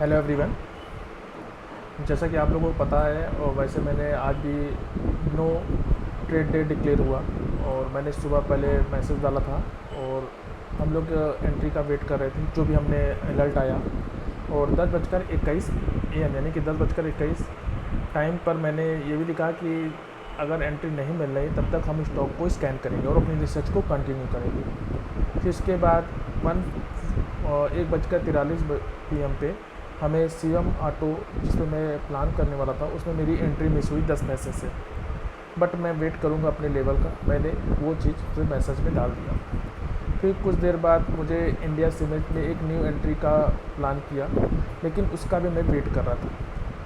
Hello everyone. जैसा कि आप लोगों को पता है और वैसे मैंने आज भी नो ट्रेड डे डिक्लेयर हुआ और मैंने सुबह पहले मैसेज डाला था और हम लोग एंट्री का वेट कर रहे थे जो भी हमने अलर्ट आया। और 10:21 AM यानी कि 10:21 टाइम पर मैंने ये भी लिखा कि अगर एंट्री नहीं मिल रही तब तक हम स्टॉक को स्कैन करेंगे और अपनी रिसर्च को कंटिन्यू करेंगे। फिर इसके बाद 1:43 PM पे हमें शिवम ऑटो जिसमें मैं प्लान करने वाला था उसमें मेरी एंट्री मिस हुई 10 पैसे से। बट मैं वेट करूँगा अपने लेवल का, मैंने वो चीज़ फिर मैसेज में डाल दिया। फिर कुछ देर बाद मुझे इंडिया सीमेंट ने एक न्यू एंट्री का प्लान किया, लेकिन उसका भी मैं वेट कर रहा था।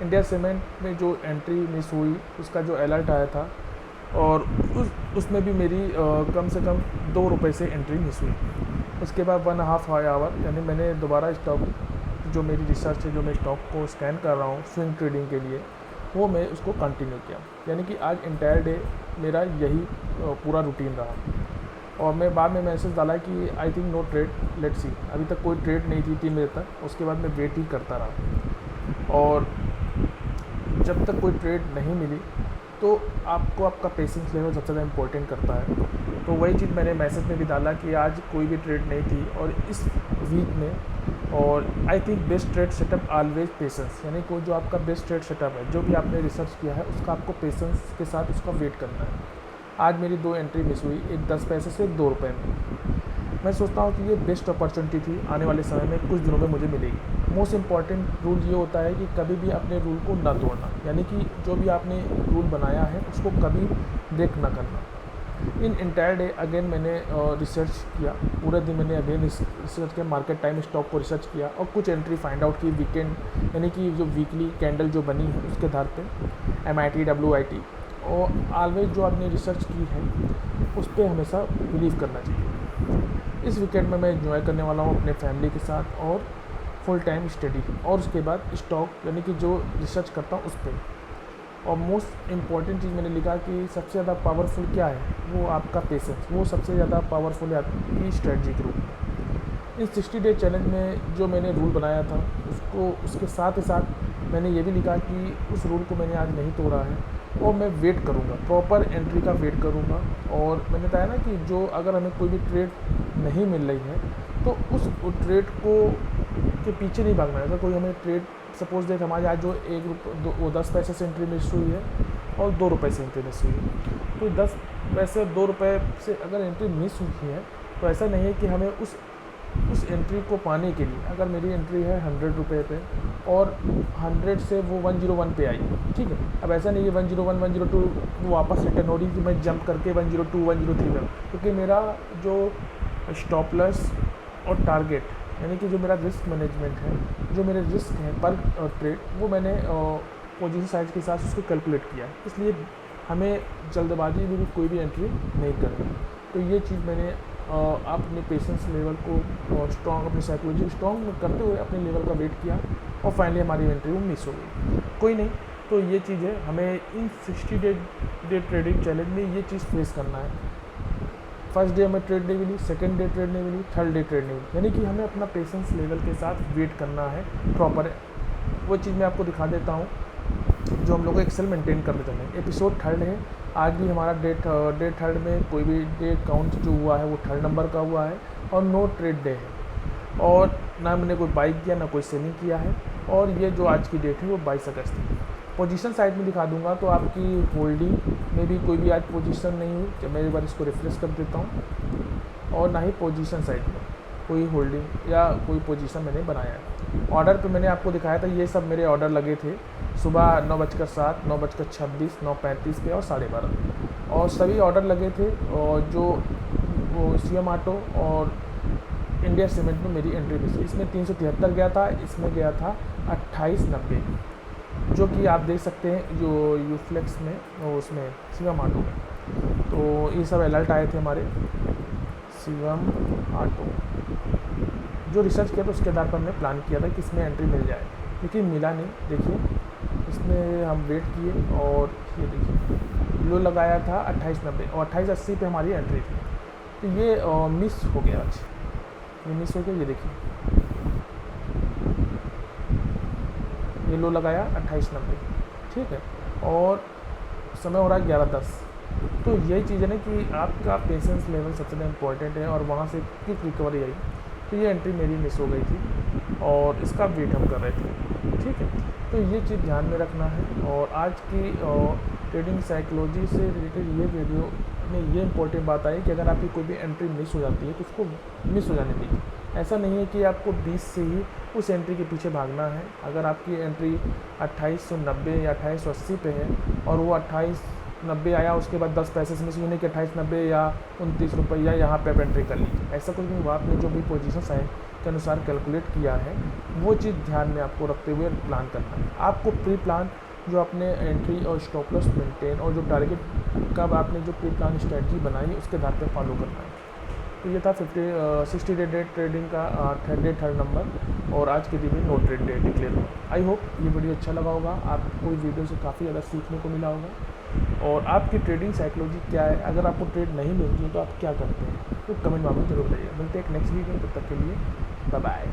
इंडिया सीमेंट में जो एंट्री मिस हुई उसका जो अलर्ट आया था और उसमें भी मेरी कम से कम ₹2 से एंट्री मिस हुई। उसके बाद 1.5 आवर यानी मैंने दोबारा स्टॉक जो मेरी रिसर्च है, जो मैं स्टॉक को स्कैन कर रहा हूँ स्विंग ट्रेडिंग के लिए, वो मैं उसको कंटिन्यू किया। यानी कि आज इंटायर डे मेरा यही पूरा रूटीन रहा। और मैं बाद में मैसेज डाला कि I think no trade, let's see. अभी तक कोई ट्रेड नहीं थी 3 बजे तक। उसके बाद मैं वेट ही करता रहा और जब तक कोई ट्रेड नहीं मिली तो आपको आपका पेशेंस लेवल सबसे ज़्यादा इम्पोर्टेंट करता है। तो वही चीज़ मैंने मैसेज में भी डाला कि आज कोई भी ट्रेड नहीं थी और इस वीक में, और I think best trade setup always patience, यानी कोई जो आपका बेस्ट ट्रेड सेटअप है, जो भी आपने रिसर्च किया है उसका आपको पेशेंस के साथ उसका वेट करना है। आज मेरी 2 एंट्री मिस हुई, एक 10 पैसे से ₹2 में। मैं सोचता हूँ कि ये बेस्ट अपॉर्चुनिटी थी, आने वाले समय में कुछ दिनों में मुझे मिलेगी। मोस्ट इम्पॉर्टेंट रूल ये होता है कि कभी भी अपने रूल को ना तोड़ना, यानी कि जो भी आपने रूल बनाया है उसको कभी ब्रेक ना करना। इन इंटायर डे अगेन मैंने रिसर्च किया, पूरे दिन मैंने अगेन रिसर्च किया, मार्केट टाइम स्टॉक को रिसर्च किया और कुछ एंट्री फाइंड आउट की वीकेंड, यानी कि जो वीकली कैंडल जो बनी है उसके आधार पे MIT WIT और ऑलवेज जो आपने रिसर्च की है उस पर हमेशा बिलीव करना चाहिए। इस वीकेंड में मैं एंजॉय करने वाला हूँ अपने फैमिली के साथ और फुल टाइम स्टडी, और उसके बाद स्टॉक यानी कि जो रिसर्च करता हूँ उस पर। और मोस्ट इम्पॉर्टेंट चीज़ मैंने लिखा कि सबसे ज़्यादा पावरफुल क्या है, वो आपका पेशेंस, वो सबसे ज़्यादा पावरफुल है आपकी स्ट्रेटजी के रूप में। इस 60 डे चैलेंज में जो मैंने रूल बनाया था उसको, उसके साथ ही साथ मैंने ये भी लिखा कि उस रूल को मैंने आज नहीं तोड़ा है और मैं वेट करूँगा, प्रॉपर एंट्री का वेट करूँगा। और मैंने बताया ना कि जो अगर हमें कोई भी ट्रेड नहीं मिल रही है तो उस ट्रेड को के पीछे नहीं भागना है। अगर कोई हमें ट्रेड सपोज देख हमारी आज जो वो 10 पैसे से एंट्री मिस हुई है और ₹2 से एंट्री मिस हुई है, तो 10 पैसे ₹2 से अगर एंट्री मिस हुई है तो ऐसा नहीं है कि हमें उस एंट्री को पाने के लिए, अगर मेरी एंट्री है ₹100 पे और 100 से वो 101 पे आई, ठीक है। अब ऐसा नहीं है 101 102 वो वापस रिटर्न हो रही कि मैं जंप करके 102 103 में, क्योंकि मेरा जो स्टॉप लॉस और टारगेट, यानी कि जो मेरा रिस्क मैनेजमेंट है, जो मेरे रिस्क हैं पर ट्रेड, वो मैंने पोजीशन साइज के साथ उसको कैलकुलेट किया है। इसलिए हमें जल्दबाजी में भी कोई भी एंट्री नहीं करनी। तो ये चीज़ मैंने अपने पेशेंस लेवल को स्ट्रॉन्ग, अपनी साइकोलॉजी स्ट्रॉन्ग करते हुए अपने लेवल का वेट किया और फाइनली हमारी एंट्री वो मिस हो गई। कोई नहीं, तो ये चीज़ है, हमें इन 60 डे ट्रेडिंग चैलेंज में ये चीज़ फेस करना है। फर्स्ट डे हमें ट्रेड नहीं मिली, सेकंड डे ट्रेड नहीं मिली, थर्ड डे ट्रेड नहीं मिली, यानी कि हमें अपना पेशेंस लेवल के साथ वेट करना है प्रॉपर। वो चीज़ मैं आपको दिखा देता हूँ जो हम लोग को एक्सेल मेंटेन करते चलते हैं। एपिसोड 3 है, आज भी हमारा डे 3 में कोई भी डे काउंट जो हुआ है वो 3rd नंबर का हुआ है और नो ट्रेड डे है और ना मैंने कोई बाइक किया ना कोई सेलिंग किया है। और ये जो आज की डेट है वो 22 अगस्त है। पोजीशन साइड में दिखा दूंगा तो आपकी होल्डिंग में भी कोई भी आज पोजीशन नहीं हुई। जब मैं एक बार इसको रिफ्रेश कर देता हूँ, और ना ही पोजीशन साइड में कोई होल्डिंग या कोई पोजीशन मैंने बनाया है। ऑर्डर पे मैंने आपको दिखाया था, ये सब मेरे ऑर्डर लगे थे सुबह 9:07, 9:26, 9:35 पे और 12:30, और सभी ऑर्डर लगे थे। और जो वो शिवम ऑटो और इंडिया सीमेंट में मेरी एंट्री मिली, इसमें 373 गया था, इसमें गया था 2890, जो कि आप देख सकते हैं जो यूफ्लेक्स में और उसमें शिवम ऑटो में। तो ये सब अलर्ट आए थे हमारे शिवम ऑटो, जो रिसर्च किया था उसके आधार पर हमने प्लान किया था कि इसमें एंट्री मिल जाए, लेकिन मिला नहीं। देखिए इसमें हम वेट किए और ये देखिए लो लगाया था 2890 और 2880 पे हमारी एंट्री थी। तो ये मिस हो गया, आज ये मिस हो गया। ये देखिए मैंने लो लगाया 28.90, ठीक है, और समय हो रहा है 11:10। तो यही चीज़ है ना कि आपका पेशेंस लेवल सबसे ज़्यादा इम्पॉर्टेंट है, और वहाँ से क्विक रिकवरी आई। तो ये एंट्री मेरी मिस हो गई थी और इसका वेट हम कर रहे थे, ठीक है। तो ये चीज़ ध्यान में रखना है। और आज की ट्रेडिंग साइकोलॉजी से रिलेटेड ये वीडियो में ये इंपॉर्टेंट बात आई कि अगर आपकी कोई भी एंट्री मिस हो जाती है तो उसको मिस हो जाने दीजिए। ऐसा नहीं है कि आपको 20 से ही उस एंट्री के पीछे भागना है। अगर आपकी एंट्री 2890 या 2880 पे है और वो 2890 आया, उसके बाद 10 पैसे से मिस होने के 2890 या 29 रुपया यहाँ पे आप एंट्री कर लीजिए, ऐसा कुछ नहीं हुआ। आपने जो भी पोजीशंस आए के अनुसार कैलकुलेट किया है, वो चीज़ ध्यान में आपको रखते हुए प्लान करना है। आपको प्री प्लान जो आपने एंट्री और स्टॉप लॉस मेंटेन और जो टारगेट का आपने जो प्री प्लान स्ट्रेटजी बनाई है उसके आधार पर फॉलो करना है। तो ये था 60 डे ट्रेडिंग का थर्ड नंबर, और आज के दिन में नो ट्रेड डे डिक्लेयर हुआ। आई होप ये वीडियो अच्छा लगा होगा, आपको इस वीडियो से काफ़ी ज़्यादा सीखने को मिला होगा। और आपकी ट्रेडिंग साइकोलॉजी क्या है, अगर आपको ट्रेड नहीं मिलती है तो आप क्या करते हैं, तो कमेंट में जरूर बताइए। मिलते हैं एक नेक्स्ट वीडियो, तब तक के लिए बाय बाय।